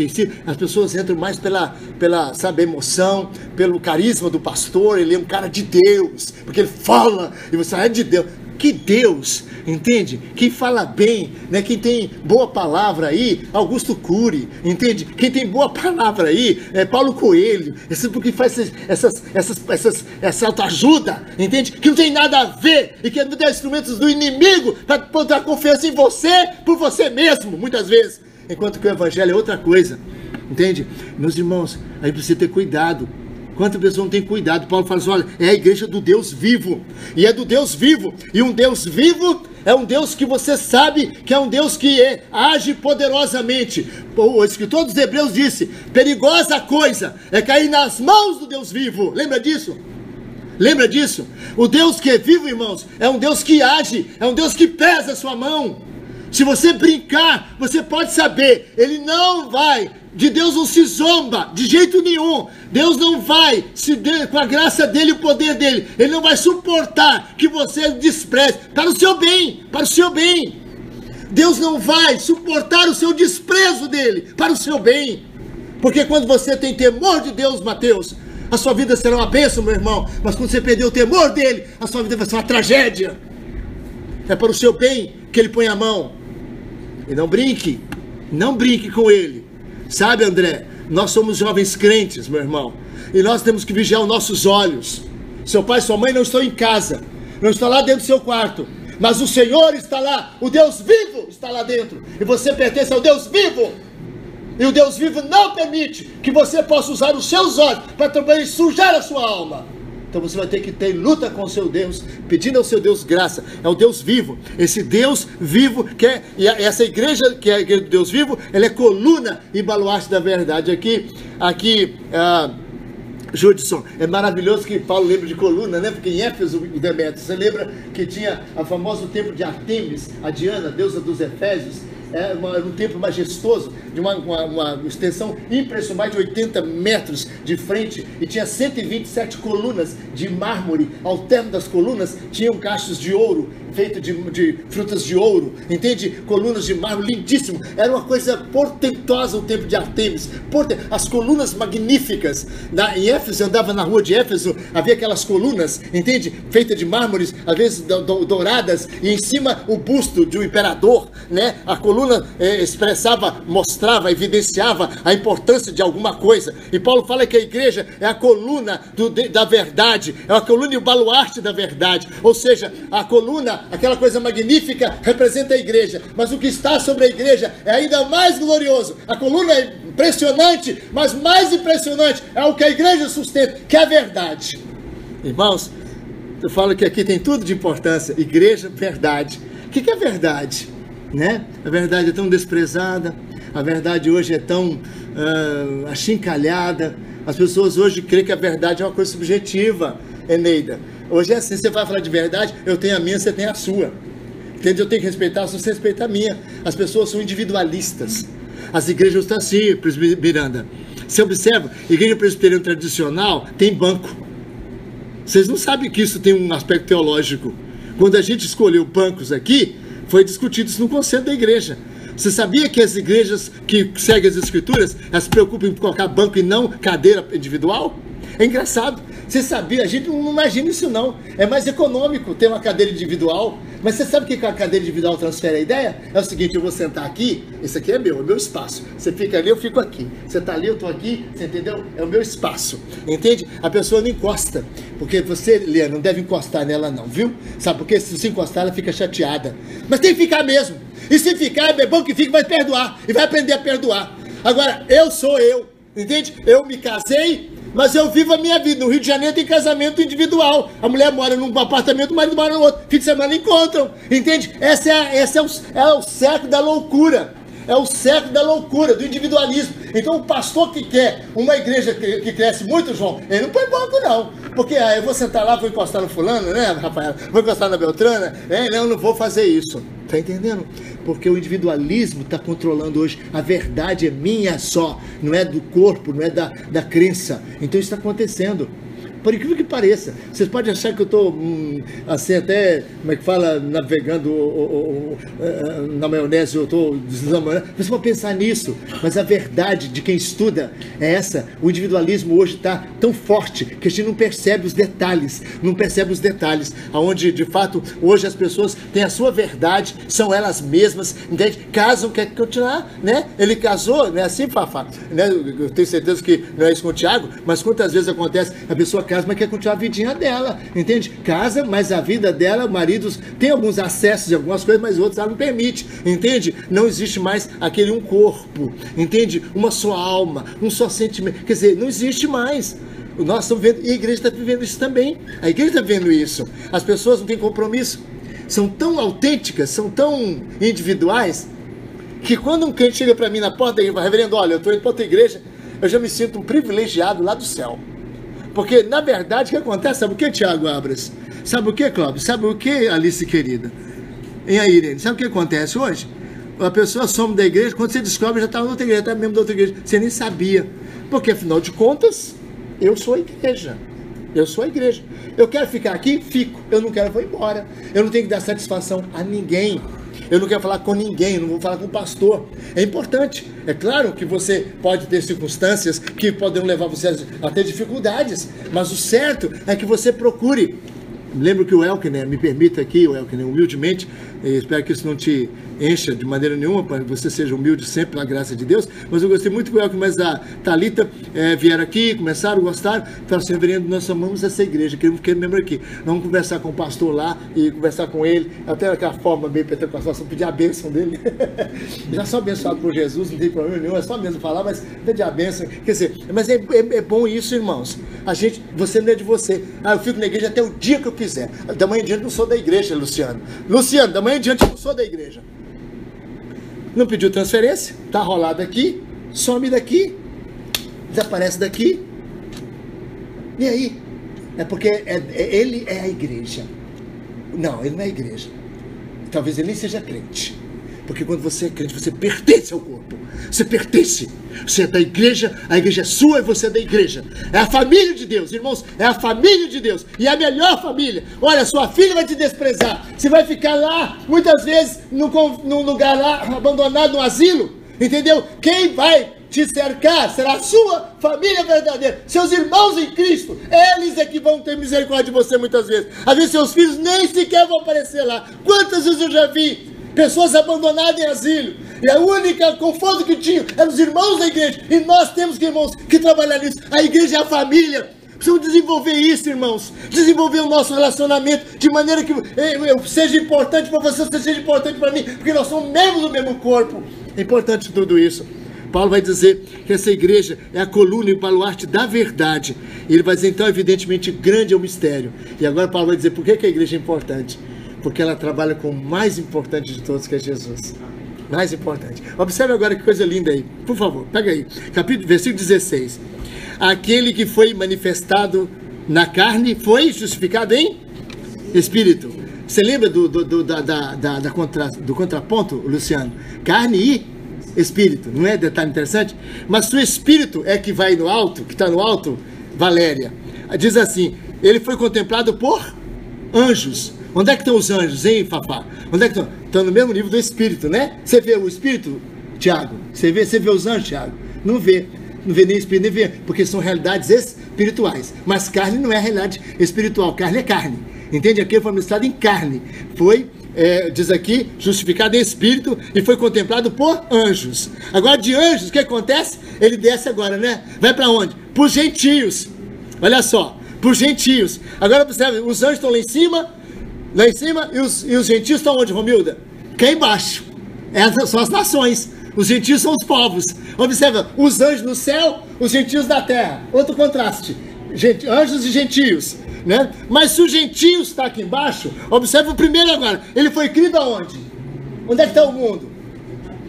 ensina. As pessoas entram mais pela sabe, emoção, pelo carisma do pastor. Ele é um cara de Deus, porque ele fala, e você é de Deus. Que Deus, entende? Quem fala bem, né? Quem tem boa palavra aí, Augusto Cury, entende? Quem tem boa palavra aí, é Paulo Coelho, esse porque faz essa autoajuda, entende? Que não tem nada a ver e que é dos instrumentos do inimigo para botar confiança em você, por você mesmo, muitas vezes. Enquanto que o evangelho é outra coisa, entende? Meus irmãos, aí precisa ter cuidado. Quanta pessoa não tem cuidado? Paulo fala assim, olha, é a igreja do Deus vivo, e é do Deus vivo, e um Deus vivo é um Deus que você sabe que é um Deus que age poderosamente. O escritor dos Hebreus disse, perigosa coisa é cair nas mãos do Deus vivo. Lembra disso? Lembra disso? O Deus que é vivo, irmãos, é um Deus que age, é um Deus que pesa a sua mão. Se você brincar, você pode saber, ele não vai, de Deus não se zomba, de jeito nenhum. Deus não vai, com a graça dele e o poder dele, ele não vai suportar que você despreze, para o seu bem, para o seu bem. Deus não vai suportar o seu desprezo dele, para o seu bem. Porque quando você tem temor de Deus, Mateus, a sua vida será uma bênção, meu irmão. Mas quando você perder o temor dele, a sua vida vai ser uma tragédia. É para o seu bem que ele põe a mão. E não brinque com ele. Sabe, André, nós somos jovens crentes, meu irmão, e nós temos que vigiar os nossos olhos. Seu pai e sua mãe não estão em casa, não estão lá dentro do seu quarto, mas o Senhor está lá, o Deus vivo está lá dentro, e você pertence ao Deus vivo. E o Deus vivo não permite que você possa usar os seus olhos para também sujar a sua alma. Então você vai ter que ter luta com o seu Deus, pedindo ao seu Deus graça. É o Deus vivo. Esse Deus vivo, e essa igreja que é a igreja do Deus vivo, ela é coluna e baluarte da verdade. Aqui, Judson, é maravilhoso que Paulo lembra de coluna, né? Porque em Éfeso, o Demétrio, você lembra que tinha o famoso templo de Artemis, a Diana, deusa dos Efésios. Era um templo majestoso, de uma extensão impressionante, mais de 80 metros de frente, e tinha 127 colunas de mármore. Ao término das colunas tinham cachos de ouro, feito de frutas de ouro, entende? Colunas de mármore, lindíssimo. Era uma coisa portentosa o templo de Artemis. As colunas magníficas. Em Éfeso, eu andava na rua de Éfeso, havia aquelas colunas, entende? Feitas de mármores, às vezes douradas, e em cima o busto de um imperador, né? A coluna mostrava, evidenciava a importância de alguma coisa. E Paulo fala que a igreja é a coluna da verdade, é a coluna e o baluarte da verdade. Ou seja, a coluna, aquela coisa magnífica, representa a igreja, mas o que está sobre a igreja é ainda mais glorioso. A coluna é impressionante, mas mais impressionante é o que a igreja sustenta, que é a verdade. Irmãos, eu falo que aqui tem tudo de importância. Igreja, verdade. O que é verdade? Né? A verdade é tão desprezada, a verdade hoje é tão achincalhada. As pessoas hoje creem que a verdade é uma coisa subjetiva, Eneida. Hoje é assim, você vai falar de verdade, eu tenho a minha, você tem a sua. Entende? Eu tenho que respeitar, você respeita a minha. As pessoas são individualistas. As igrejas estão assim, Miranda. Você observa, igreja presbiteriana tradicional tem banco. Vocês não sabem que isso tem um aspecto teológico. Quando a gente escolheu bancos aqui, foi discutido isso no conselho da igreja. Você sabia que as igrejas que seguem as escrituras, elas se preocupam em colocar banco e não cadeira individual? É engraçado. Você sabia? A gente não imagina isso não. É mais econômico ter uma cadeira individual. Mas você sabe o que a cadeira individual transfere a ideia? É o seguinte, eu vou sentar aqui, esse aqui é meu espaço. Você fica ali, eu fico aqui. Você está ali, eu estou aqui, você entendeu? É o meu espaço. Entende? A pessoa não encosta. Porque você, Liana, não deve encostar nela não, viu? Sabe? Porque se você encostar, ela fica chateada. Mas tem que ficar mesmo. E se ficar, é bom que fique, vai perdoar. E vai aprender a perdoar. Agora, eu sou eu. Entende? Eu me casei, mas eu vivo a minha vida. No Rio de Janeiro tem casamento individual. A mulher mora num apartamento, o marido mora no outro. Fim de semana encontram. Entende? Esse é o cerco da loucura. É o cerco da loucura, do individualismo. Então o pastor que quer uma igreja que cresce muito, João, ele não põe banco não. Porque eu vou sentar lá, vou encostar no fulano, né, Rafael? Vou encostar na Beltrana. Não, não vou fazer isso. Tá entendendo? Porque o individualismo está controlando hoje. A verdade é minha só. Não é do corpo, não é da crença. Então isso está acontecendo. Por incrível que pareça, vocês podem achar que eu estou, assim, até, como é que fala, navegando na maionese, eu estou desamorando. Você pode pensar nisso, mas a verdade de quem estuda é essa. O individualismo hoje está tão forte que a gente não percebe os detalhes, onde, de fato, hoje as pessoas têm a sua verdade, são elas mesmas, entende? Casam, quer continuar, né? Ele casou, né? Assim, Fafá, né? Eu tenho certeza que não é isso com o Tiago, mas quantas vezes acontece, a pessoa casa, mas quer continuar a vidinha dela, entende? Casa, mas a vida dela, maridos tem alguns acessos de algumas coisas, mas outros ela não permite, entende? Não existe mais aquele um corpo, entende? Uma só alma, um só sentimento, quer dizer, não existe mais. Nós estamos vendo, e a igreja está vivendo isso também, a igreja está vendo isso, as pessoas não têm compromisso, são tão autênticas, são tão individuais, que quando um crente chega para mim na porta da igreja, reverendo, olha, eu estou indo para outra igreja, eu já me sinto um privilegiado lá do céu. Porque, na verdade, o que acontece? Sabe o que, Tiago Abras? Sabe o que, Cláudio? Sabe o que, Alice querida? E aí, Irene? Sabe o que acontece hoje? A pessoa some da igreja, quando você descobre, já está na outra igreja, está mesmo da outra igreja. Você nem sabia. Porque, afinal de contas, eu sou a igreja. Eu sou a igreja. Eu quero ficar aqui? Fico. Eu não quero, vou embora. Eu não tenho que dar satisfação a ninguém. Eu não quero falar com ninguém, não vou falar com o pastor. É importante. É claro que você pode ter circunstâncias que podem levar você a ter dificuldades, mas o certo é que você procure. Lembro que o Elkner, me permita aqui, o Elkner, humildemente, espero que isso não te encha de maneira nenhuma, para que você seja humilde sempre, pela graça de Deus, mas eu gostei muito que o Elkner, mas a Thalita vieram aqui, começaram, gostaram, falaram assim, reverendo, nós amamos essa igreja, queremos que ele membro aqui, vamos conversar com o pastor lá, e conversar com ele, até aquela forma meio pentecostal, só pedir a bênção dele, já sou abençoado por Jesus, não tem problema nenhum, é só mesmo falar, mas pedir a bênção, quer dizer, mas é bom isso, irmãos, você não é de você, eu fico na igreja até o dia que eu quiser, da manhã em diante não sou da igreja, Luciano, da manhã em diante eu não sou da igreja. Não pediu transferência, tá rolado aqui, some daqui, desaparece daqui. E aí? É porque ele é a igreja. Não, ele não é a igreja. Talvez ele nem seja crente. Porque quando você é crente, você pertence ao corpo. Você pertence. Você é da igreja, a igreja é sua e você é da igreja. É a família de Deus, irmãos. É a família de Deus. E é a melhor família. Olha, sua filha vai te desprezar. Você vai ficar lá, muitas vezes, num lugar lá, abandonado, no asilo. Entendeu? Quem vai te cercar será a sua família verdadeira. Seus irmãos em Cristo. Eles é que vão ter misericórdia de você muitas vezes. Às vezes seus filhos nem sequer vão aparecer lá. Quantas vezes eu já vi pessoas abandonadas em asilo, e a única conforto que tinham eram os irmãos da igreja, e nós temos que, irmãos, que trabalhar nisso. A igreja é a família, precisamos desenvolver isso, irmãos, desenvolver o nosso relacionamento, de maneira que eu seja importante para você, você seja importante para mim, porque nós somos membros do mesmo corpo. É importante tudo isso. Paulo vai dizer que essa igreja é a coluna e o baluarte da verdade, e ele vai dizer, então, evidentemente, grande é o mistério. E agora Paulo vai dizer, por que a igreja é importante? Porque ela trabalha com o mais importante de todos, que é Jesus. Mais importante. Observe agora que coisa linda aí. Por favor, pega aí. Versículo 16. Aquele que foi manifestado na carne foi justificado em espírito. Você lembra do contraponto, Luciano? Carne e espírito. Não é detalhe interessante? Mas se o espírito é que vai no alto, que está no alto, Valéria, diz assim, ele foi contemplado por anjos. Onde é que estão os anjos, hein, Fafá? Onde é que estão? Estão no mesmo nível do Espírito, né? Você vê o Espírito, Tiago? Você vê os anjos, Tiago? Não vê. não vê nem espírito, nem vê, porque são realidades espirituais. Mas carne não é realidade espiritual, carne é carne. Entende? Aquele foi manifestado em carne. Foi, diz aqui, justificado em espírito e foi contemplado por anjos. Agora, de anjos, o que acontece? Ele desce agora, né? Vai para onde? Para os gentios. Olha só, para os gentios. Agora, observe, os anjos estão lá em cima, e os gentios estão onde, Romilda? Cá embaixo. Essas são as nações. Os gentios são os povos. Observa, os anjos no céu, os gentios na terra. Outro contraste. Anjos e gentios, né? Mas se o gentios está aqui embaixo, observa o primeiro agora. Ele foi criado aonde? Onde é que está o mundo?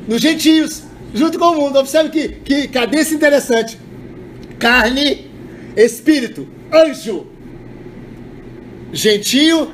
Nos gentios, junto com o mundo. Observe que cadência interessante. Carne, espírito, anjo, gentio,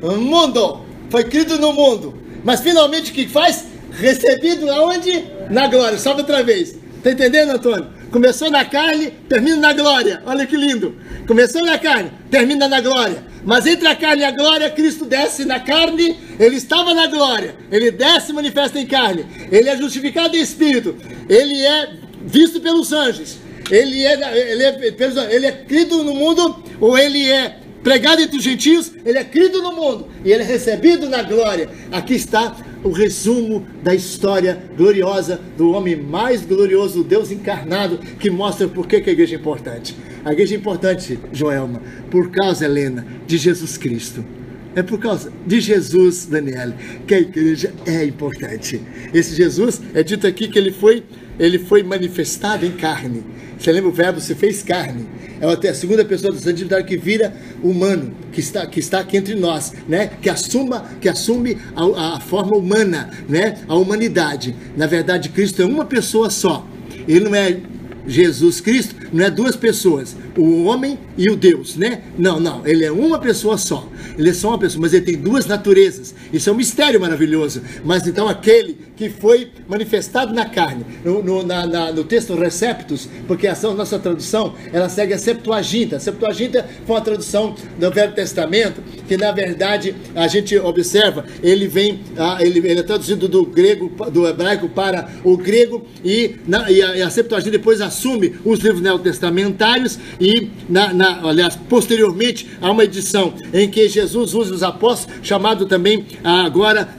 mundo. Foi criado no mundo. Mas finalmente o que faz? Recebido aonde? Na glória. Sobe outra vez. Tá entendendo, Antônio? Começou na carne, termina na glória. Olha que lindo. Começou na carne, termina na glória. Mas entre a carne e a glória, Cristo desce na carne. Ele estava na glória. Ele desce e manifesta em carne. Ele é justificado em espírito. Ele é visto pelos anjos. Ele é crido no mundo, ou ele é pregado entre os gentios, ele é crido no mundo e ele é recebido na glória. Aqui está o resumo da história gloriosa do homem mais glorioso, o Deus encarnado, que mostra por que a igreja é importante. A igreja é importante, Joelma, por causa, Helena, de Jesus Cristo. É por causa de Jesus, Daniela, que a igreja é importante. Esse Jesus, é dito aqui que ele foi manifestado em carne. Você lembra o verbo se fez carne? É a segunda pessoa do Santíssimo que vira humano, que está aqui entre nós, né? Que assume a forma humana, né? A humanidade. Na verdade, Cristo é uma pessoa só. Ele não é Jesus Cristo, não é duas pessoas, o homem e o Deus, né? Não, ele é uma pessoa só. Ele é só uma pessoa, mas ele tem duas naturezas. Isso é um mistério maravilhoso. Mas então aquele que foi manifestado na carne, no texto Receptus, porque essa nossa tradução, ela segue a Septuaginta. A Septuaginta foi uma tradução do Velho Testamento, que na verdade a gente observa, ele é traduzido do hebraico para o grego, e a Septuaginta depois assume os livros neotestamentários, e aliás, posteriormente há uma edição em que Jesus usa os apóstolos, chamado também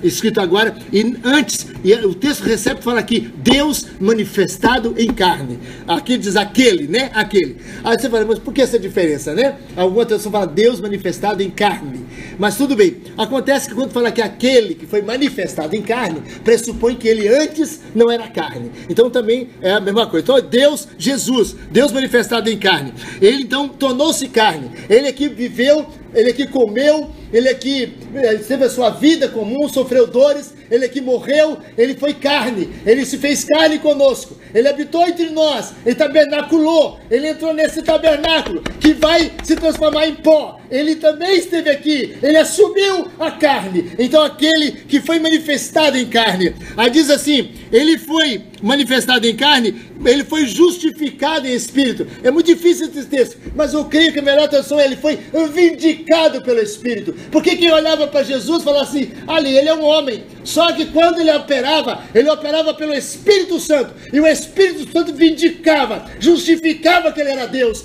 escrito agora, e antes, e o texto Receptus fala aqui, Deus manifestado em carne. Aqui diz aquele, né? Aquele. Aí você fala, mas por que essa diferença, né? Alguma tradução fala Deus manifestado em carne. Mas tudo bem. Acontece que quando fala que aquele que foi manifestado em carne, pressupõe que ele antes não era carne. Então também é a mesma coisa. Então Deus, Jesus, Deus manifestado em carne. Ele então tornou-se carne. Ele aqui viveu, ele aqui comeu, ele aqui teve a sua vida comum, sofreu dores, ele aqui morreu, ele foi carne, ele se fez carne conosco, ele habitou entre nós, ele tabernaculou, ele entrou nesse tabernáculo que vai se transformar em pó. Ele também esteve aqui, ele assumiu a carne. Então aquele que foi manifestado em carne, aí diz assim, ele foi manifestado em carne, ele foi justificado em espírito. É muito difícil esse texto, mas eu creio que a melhor tradução é ele foi vindicado pelo Espírito. Porque quem olhava para Jesus falava assim, ali ele é um homem, só que quando ele operava pelo Espírito Santo, e o Espírito Santo vindicava, justificava que ele era Deus,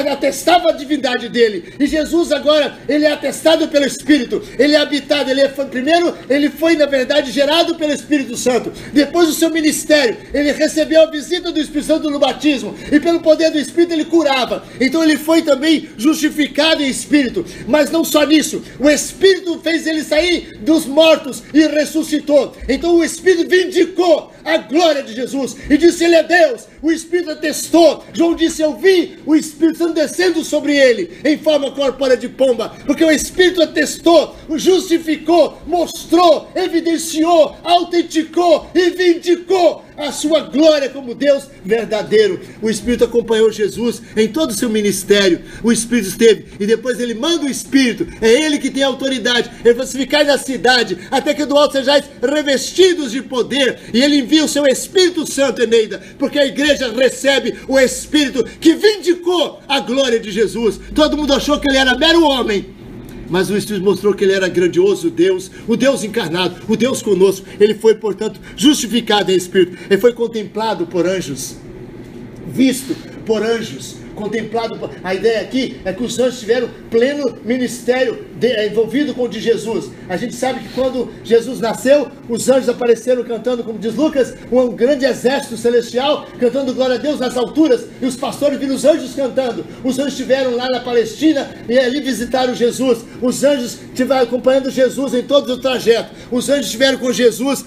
atestava a divindade dele. E Jesus agora, ele é atestado pelo Espírito, ele é habitado, primeiro ele foi na verdade gerado pelo Espírito Santo, depois do seu ministério, ele recebeu a visita do Espírito Santo no batismo, e pelo poder do Espírito ele curava. Então ele foi também justificado em Espírito. Mas não só nisso, o Espírito fez ele sair dos mortos e ressuscitou. Então o Espírito vindicou a glória de Jesus e disse, ele é Deus. O Espírito atestou. João disse, eu vi o Espírito Santo descendo sobre ele em forma corpórea de pomba, porque o Espírito atestou, justificou, mostrou, evidenciou, autenticou e vindicou a sua glória como Deus verdadeiro. O Espírito acompanhou Jesus em todo o seu ministério. O Espírito esteve, e depois ele manda o Espírito. É ele que tem autoridade. Ele vai ficar na cidade até que do alto sejais revestidos de poder, e ele envia o seu Espírito Santo, Eneida, porque a igreja recebe o Espírito que vindicou a glória de Jesus. Todo mundo achou que ele era mero homem, mas o Espírito mostrou que ele era grandioso Deus, o Deus encarnado, o Deus conosco. Ele foi, portanto, justificado em Espírito. Ele foi contemplado por anjos, visto por anjos, contemplado. A ideia aqui é que os anjos tiveram pleno ministério envolvido com o de Jesus. A gente sabe que quando Jesus nasceu, os anjos apareceram cantando, como diz Lucas, um grande exército celestial, cantando glória a Deus nas alturas, e os pastores viram os anjos cantando. Os anjos estiveram lá na Palestina e ali visitaram Jesus. Os anjos estiveram acompanhando Jesus em todo o trajeto. Os anjos estiveram com Jesus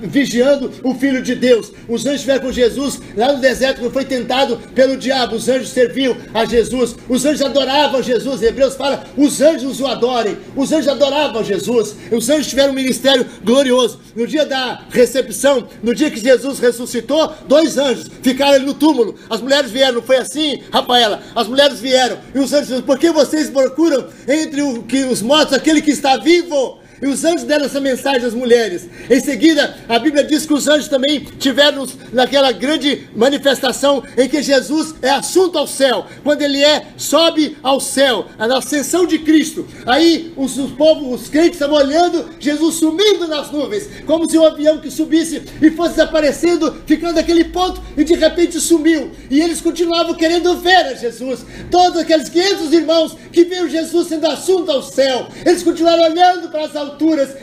vigiando o Filho de Deus. Os anjos estiveram com Jesus lá no deserto, quando foi tentado pelo diabo. Os anjos serviam a Jesus. Os anjos adoravam Jesus. Hebreus fala, os anjos o adorem. Os anjos adoravam Jesus. Os anjos tiveram um ministério glorioso. No dia da recepção, no dia que Jesus ressuscitou, 2 anjos ficaram ali no túmulo. As mulheres vieram, não foi assim, Rafaela? As mulheres vieram. E os anjos disseram, por que vocês procuram entre os mortos aquele que está vivo? E os anjos deram essa mensagem às mulheres. Em seguida, a Bíblia diz que os anjos também tiveram naquela grande manifestação em que Jesus é assunto ao céu. Quando ele sobe ao céu, a ascensão de Cristo. Aí os crentes estavam olhando Jesus sumindo nas nuvens, como se um avião que subisse e fosse desaparecendo, ficando naquele ponto e de repente sumiu. E eles continuavam querendo ver a Jesus. Todos aqueles 500 irmãos que viram Jesus sendo assunto ao céu, eles continuaram olhando para as alturas.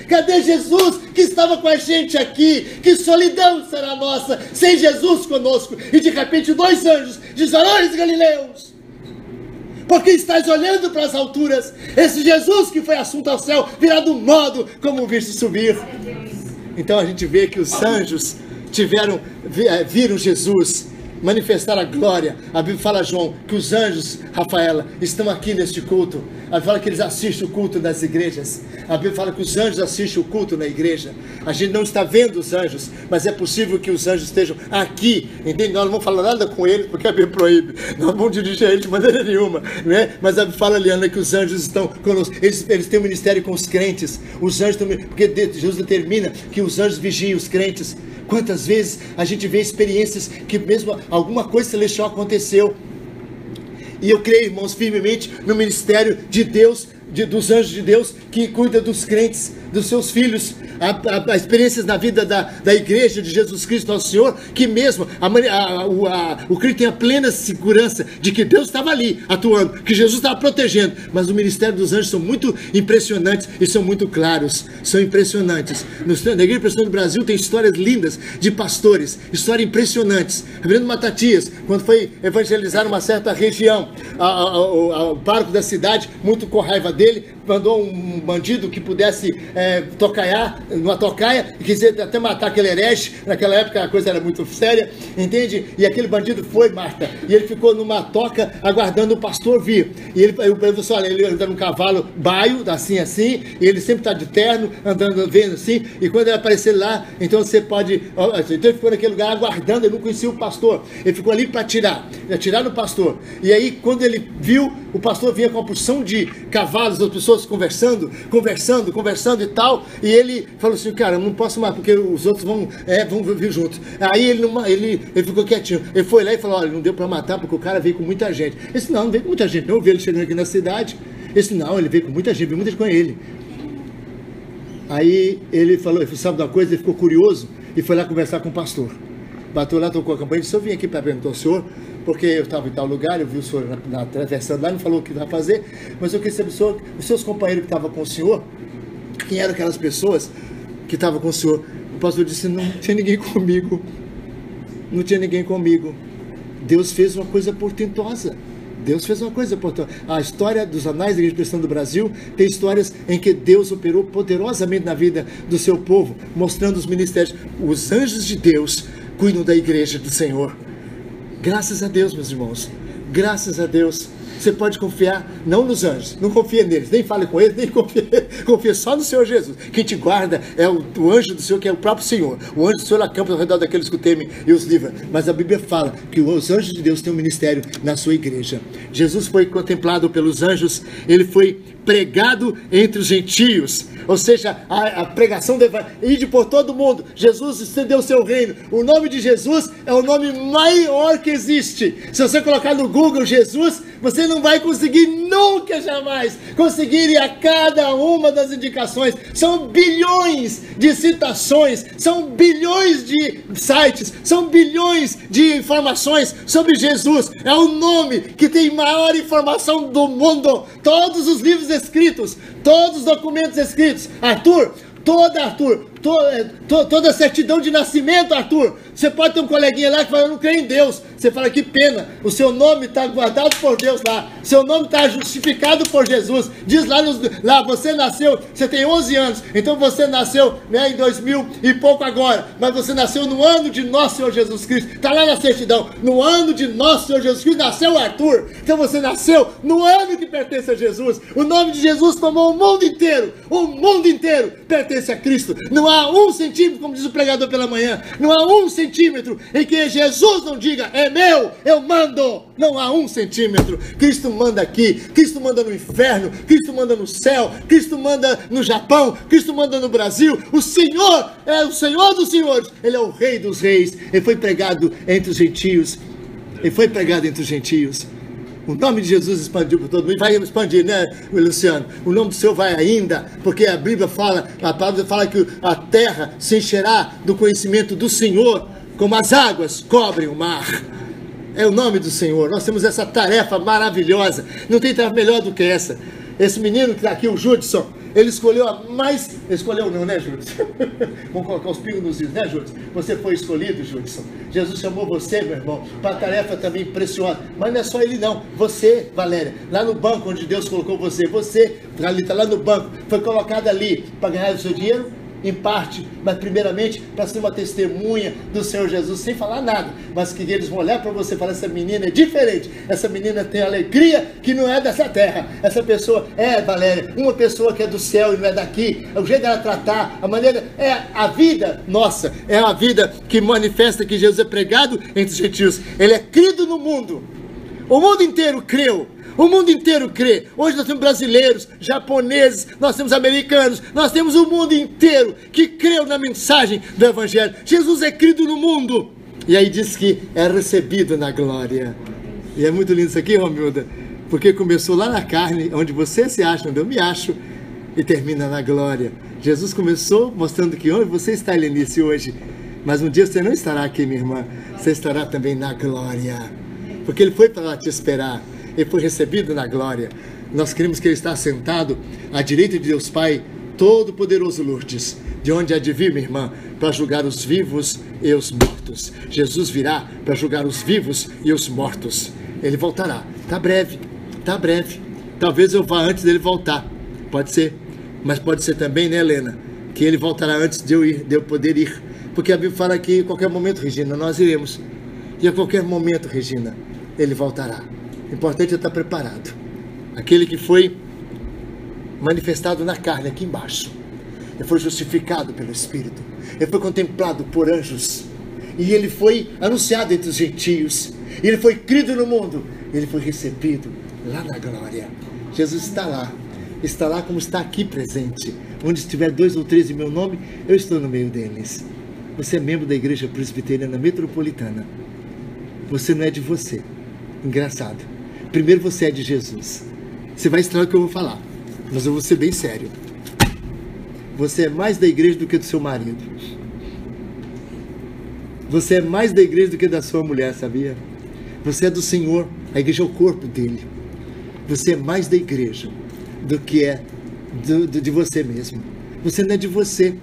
Cadê Jesus que estava com a gente aqui? Que solidão será nossa sem Jesus conosco? E de repente 2 anjos dizem, varões galileus, por que estáis olhando para as alturas? Esse Jesus que foi assunto ao céu virá do modo como viste subir. Então a gente vê que os anjos viram Jesus manifestar a glória. A Bíblia fala, João, que os anjos, Rafaela, estão aqui neste culto. A Bíblia fala que eles assistem o culto das igrejas. A Bíblia fala que os anjos assistem o culto na igreja. A gente não está vendo os anjos, mas é possível que os anjos estejam aqui, entende? Nós não vamos falar nada com eles, porque a Bíblia proíbe. Nós não vamos dirigir a eles de maneira nenhuma, né? Mas a Bíblia fala, Liana, que os anjos estão conosco. Eles têm um ministério com os crentes. Os anjos também, porque Jesus determina que os anjos vigiem os crentes. Quantas vezes a gente vê experiências que mesmo alguma coisa celestial aconteceu. E eu creio, irmãos, firmemente no ministério de Deus, dos anjos de Deus, que cuida dos crentes, dos seus filhos. Há experiências na vida da igreja de Jesus Cristo nosso Senhor, que mesmo o crente tem a plena segurança de que Deus estava ali atuando, que Jesus estava protegendo. Mas o ministério dos anjos são muito impressionantes e são muito claros, são impressionantes. Na Igreja Presbiteriana do Brasil tem histórias lindas de pastores, histórias impressionantes. Reverendo Matatias, quando foi evangelizar uma certa região, o pároco da cidade, muito com raiva dele, mandou um bandido que pudesse tocaiar numa tocaia, e quisia até matar aquele herege. Naquela época a coisa era muito séria, entende? E aquele bandido foi, Marta, e ele ficou numa toca aguardando o pastor vir. E ele falou assim, olha, ele anda num cavalo baio, assim, e ele sempre está de terno, andando, vendo assim, e quando ele aparecer lá, então você pode... Então ele ficou naquele lugar aguardando, ele não conhecia o pastor, ele ficou ali para atirar no pastor. E aí quando ele viu, o pastor vinha com uma porção de cavalos, as pessoas conversando e tal, e ele falou assim, cara, eu não posso mais, porque os outros vão vir juntos. Aí ele ficou quietinho, ele foi lá e falou, olha, não deu para matar, porque o cara veio com muita gente. Ele disse, não veio com muita gente, não, eu vi ele chegando aqui na cidade. Ele disse, não, ele veio com muita gente, veio muita gente com ele. Aí ele falou, sabe de uma coisa, ele ficou curioso, e foi lá conversar com o pastor. Bateu lá, tocou a campanha e disse, eu vim aqui para perguntar ao senhor, porque eu estava em tal lugar, eu vi o senhor atravessando lá, não falou o que vai fazer, mas eu queria saber, os seus companheiros que estavam com o senhor, quem eram aquelas pessoas que estavam com o senhor? O pastor disse, não tinha ninguém comigo, não tinha ninguém comigo. Deus fez uma coisa portentosa. Deus fez uma coisa portentosa. A história dos anais da Igreja Presbiteriana do Brasil tem histórias em que Deus operou poderosamente na vida do seu povo, mostrando os ministérios. Os anjos de Deus cuidam da igreja do Senhor. Graças a Deus, meus irmãos, graças a Deus. Você pode confiar não nos anjos, não confia neles, nem fale com eles, nem confia só no Senhor Jesus. Quem te guarda é o anjo do Senhor, que é o próprio Senhor. O anjo do Senhor acampa ao redor daqueles que o temem e os livra. Mas a Bíblia fala que os anjos de Deus têm um ministério na sua igreja. Jesus foi contemplado pelos anjos, ele foi pregado entre os gentios, ou seja, a pregação do evangelho, ide por todo mundo. Jesus estendeu o seu reino. O nome de Jesus é o nome maior que existe. Se você colocar no Google Jesus, você você não vai conseguir nunca, jamais, conseguir ir a cada uma das indicações. São bilhões de citações, são bilhões de sites, são bilhões de informações sobre Jesus. É o nome que tem maior informação do mundo. Todos os livros escritos, todos os documentos escritos. Toda a certidão de nascimento, Arthur. Você pode ter um coleguinha lá que fala, eu não creio em Deus. Você fala, que pena, o seu nome está guardado por Deus lá. Seu nome está justificado por Jesus. Diz lá, você nasceu, você tem 11 anos. Então você nasceu, né, em 2000 e pouco agora. Mas você nasceu no ano de nosso Senhor Jesus Cristo. Está lá na certidão. No ano de nosso Senhor Jesus Cristo nasceu o Arthur. Então você nasceu no ano que pertence a Jesus. O nome de Jesus tomou o mundo inteiro. O mundo inteiro pertence a Cristo. Não há 1 centímetro, como diz o pregador pela manhã. Não há 1 centímetro em que Jesus não diga, é meu, eu mando. Não há 1 centímetro. Cristo manda aqui, Cristo manda no inferno, Cristo manda no céu, Cristo manda no Japão, Cristo manda no Brasil. O Senhor é o Senhor dos senhores, Ele é o Rei dos reis. Ele foi pregado entre os gentios. Ele foi pregado entre os gentios. O nome de Jesus expandiu por todo mundo. Vai expandir, né, Luciano? O nome do Senhor vai ainda, porque a Bíblia fala, a palavra fala que a terra se encherá do conhecimento do Senhor, como as águas cobrem o mar. É o nome do Senhor. Nós temos essa tarefa maravilhosa. Não tem tarefa melhor do que essa. Esse menino que está aqui, o Judson, ele escolheu a mais... Escolheu não, né, Judson? Vamos colocar os pingos nos is, né, Judson? Você foi escolhido, Judson. Jesus chamou você, meu irmão, para a tarefa também preciosa. Mas não é só ele, não. Você, Valéria, lá no banco onde Deus colocou você, está lá no banco, foi colocado ali para ganhar o seu dinheiro, em parte, mas primeiramente para ser uma testemunha do Senhor Jesus, sem falar nada, mas que eles vão olhar para você e falar, essa menina é diferente, essa menina tem alegria que não é dessa terra, essa pessoa é, Valéria, uma pessoa que é do céu e não é daqui, o jeito dela tratar, a maneira, é a vida nossa, é a vida que manifesta que Jesus é pregado entre os gentios, ele é crido no mundo, o mundo inteiro creu. O mundo inteiro crê. Hoje nós temos brasileiros, japoneses, nós temos americanos, nós temos o mundo inteiro que creu na mensagem do Evangelho. Jesus é crido no mundo. E aí diz que é recebido na glória. E é muito lindo isso aqui, Romilda, porque começou lá na carne, onde você se acha, onde eu me acho, e termina na glória. Jesus começou mostrando que onde você está, Helenice, hoje, mas um dia você não estará aqui, minha irmã, você estará também na glória, porque Ele foi para lá te esperar. Ele foi recebido na glória. Nós cremos que Ele está sentado à direita de Deus Pai, Todo-Poderoso, Lourdes, de onde há de vir, minha irmã, para julgar os vivos e os mortos. Jesus virá para julgar os vivos e os mortos. Ele voltará. Está breve, está breve. Talvez eu vá antes dele voltar. Pode ser. Mas pode ser também, né, Helena, que Ele voltará antes de eu poder ir. Porque a Bíblia fala que a qualquer momento, Regina, nós iremos. E a qualquer momento, Regina, Ele voltará. O importante é estar preparado. Aquele que foi manifestado na carne aqui embaixo, ele foi justificado pelo Espírito, ele foi contemplado por anjos, e ele foi anunciado entre os gentios, e ele foi crido no mundo, ele foi recebido lá na glória. Jesus está lá como está aqui presente. Onde estiver 2 ou 3 em meu nome, eu estou no meio deles. Você é membro da Igreja Presbiteriana Metropolitana. Você não é de você. Engraçado. Primeiro você é de Jesus. Você vai estranhar o que eu vou falar, mas eu vou ser bem sério. Você é mais da igreja do que do seu marido. Você é mais da igreja do que da sua mulher, sabia? Você é do Senhor, a igreja é o corpo dele. Você é mais da igreja do que é de você mesmo. Você não é de você.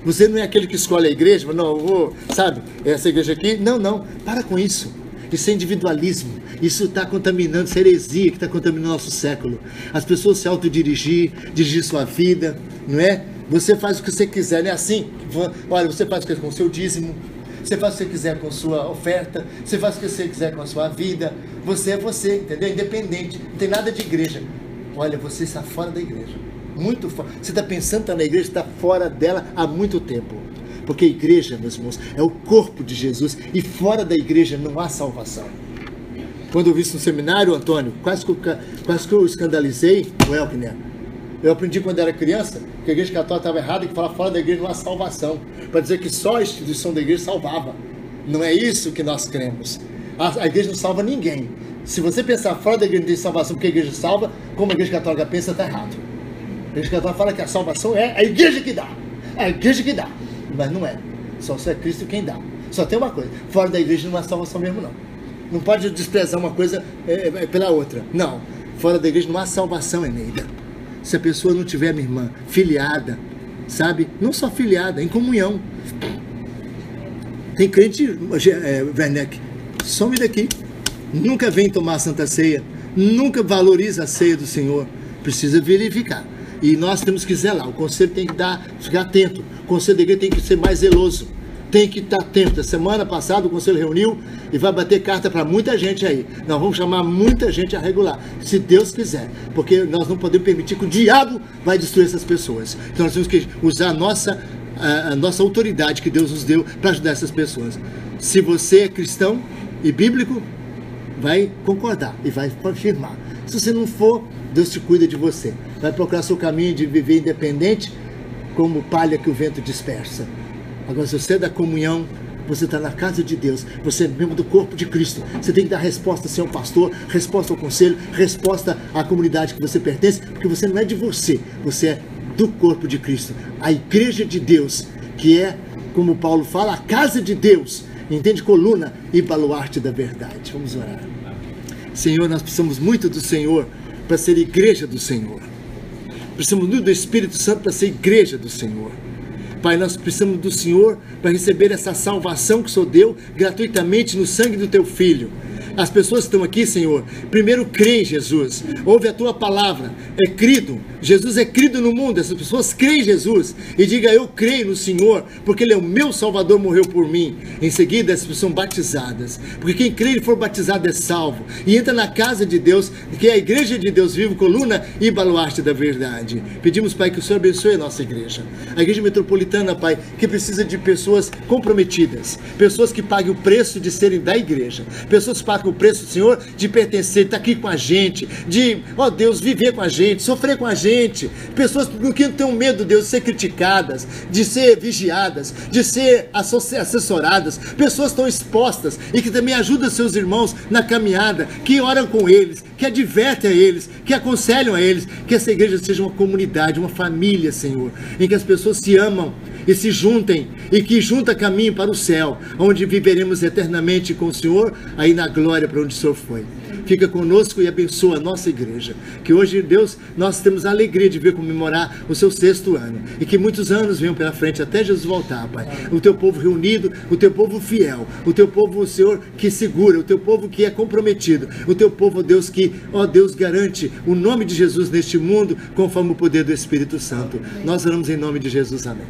Você não é aquele que escolhe a igreja, mas não, eu vou, sabe, essa igreja aqui. Não, para com isso. Isso é individualismo, isso está contaminando, isso é heresia que está contaminando o nosso século. As pessoas se autodirigir, dirigir sua vida, não é? Você faz o que você quiser, não é assim? Olha, você faz o que com o seu dízimo, você faz o que você quiser com a sua oferta, você faz o que você quiser com a sua vida, você é você, entendeu? Independente, não tem nada de igreja. Olha, você está fora da igreja, muito fora. Você está pensando que está na igreja, está fora dela há muito tempo. Porque a igreja, meus irmãos, é o corpo de Jesus, e fora da igreja não há salvação. Quando eu vi isso no seminário, Antônio, quase que eu escandalizei o Elkner. Eu aprendi quando era criança que a igreja católica estava errada e que falar fora da igreja não há salvação, para dizer que só a instituição da igreja salvava. Não é isso que nós cremos. A igreja não salva ninguém. Se você pensar fora da igreja não tem salvação porque a igreja salva, como a igreja católica pensa, está errado. A igreja católica fala que a salvação é a igreja que dá. É a igreja que dá. Mas não é. Só é Cristo quem dá. Só tem uma coisa. Fora da igreja não há salvação mesmo, não. Não pode desprezar uma coisa pela outra. Não. Fora da igreja não há salvação, Eneida. Se a pessoa não tiver, minha irmã, filiada, sabe? Não só filiada, em comunhão. Tem crente, Werneck, some daqui. Nunca vem tomar a Santa Ceia. Nunca valoriza a ceia do Senhor. Precisa verificar. E nós temos que zelar. O conselho tem que ficar atento. O conselho da igreja tem que ser mais zeloso. Tem que estar atento. A semana passada o conselho reuniu e vai bater carta para muita gente aí. Nós vamos chamar muita gente a regular, se Deus quiser. Porque nós não podemos permitir que o diabo vai destruir essas pessoas. Então nós temos que usar a nossa autoridade que Deus nos deu para ajudar essas pessoas. Se você é cristão e bíblico, vai concordar e vai afirmar. Se você não for, Deus te cuida de você. Vai procurar seu caminho de viver independente, como palha que o vento dispersa. Agora, se você é da comunhão, você está na casa de Deus, você é membro do corpo de Cristo. Você tem que dar resposta ao seu pastor, resposta ao conselho, resposta à comunidade que você pertence, porque você não é de você, você é do corpo de Cristo. A igreja de Deus, que é, como Paulo fala, a casa de Deus. Entende? Coluna e baluarte da verdade. Vamos orar. Senhor, nós precisamos muito do Senhor para ser igreja do Senhor. Precisamos muito do Espírito Santo para ser igreja do Senhor. Pai, nós precisamos do Senhor para receber essa salvação que o Senhor deu gratuitamente no sangue do Teu Filho. As pessoas que estão aqui, Senhor, primeiro creem em Jesus, ouve a Tua palavra, é crido, Jesus é crido no mundo, essas pessoas creem em Jesus e diga, eu creio no Senhor, porque Ele é o meu Salvador, morreu por mim. Em seguida, essas pessoas são batizadas, porque quem crê e for batizado é salvo, e entra na casa de Deus, que é a igreja de Deus vivo, coluna e baluarte da verdade. Pedimos, Pai, que o Senhor abençoe a nossa igreja, a igreja metropolitana, Pai, que precisa de pessoas comprometidas, pessoas que paguem o preço de serem da igreja, pessoas que paguem o preço do Senhor de pertencer, estar aqui com a gente, de, ó Deus, viver com a gente, sofrer com a gente, pessoas que não têm medo, Deus, de ser criticadas, de ser vigiadas, de ser assessoradas, pessoas que estão expostas e que também ajudam seus irmãos na caminhada, que oram com eles, que advertem a eles, que aconselham a eles, que essa igreja seja uma comunidade, uma família, Senhor, em que as pessoas se amam e se juntem, e que junta caminho para o céu, onde viveremos eternamente com o Senhor, aí na glória para onde o Senhor foi. Fica conosco e abençoa a nossa igreja, que hoje, Deus, nós temos a alegria de ver comemorar o seu 6º ano, e que muitos anos venham pela frente até Jesus voltar, Pai. O teu povo reunido, o teu povo fiel, o teu povo, Senhor, que segura, o teu povo que é comprometido, o teu povo, Deus, que, ó Deus, garante o nome de Jesus neste mundo, conforme o poder do Espírito Santo. Nós oramos em nome de Jesus, amém.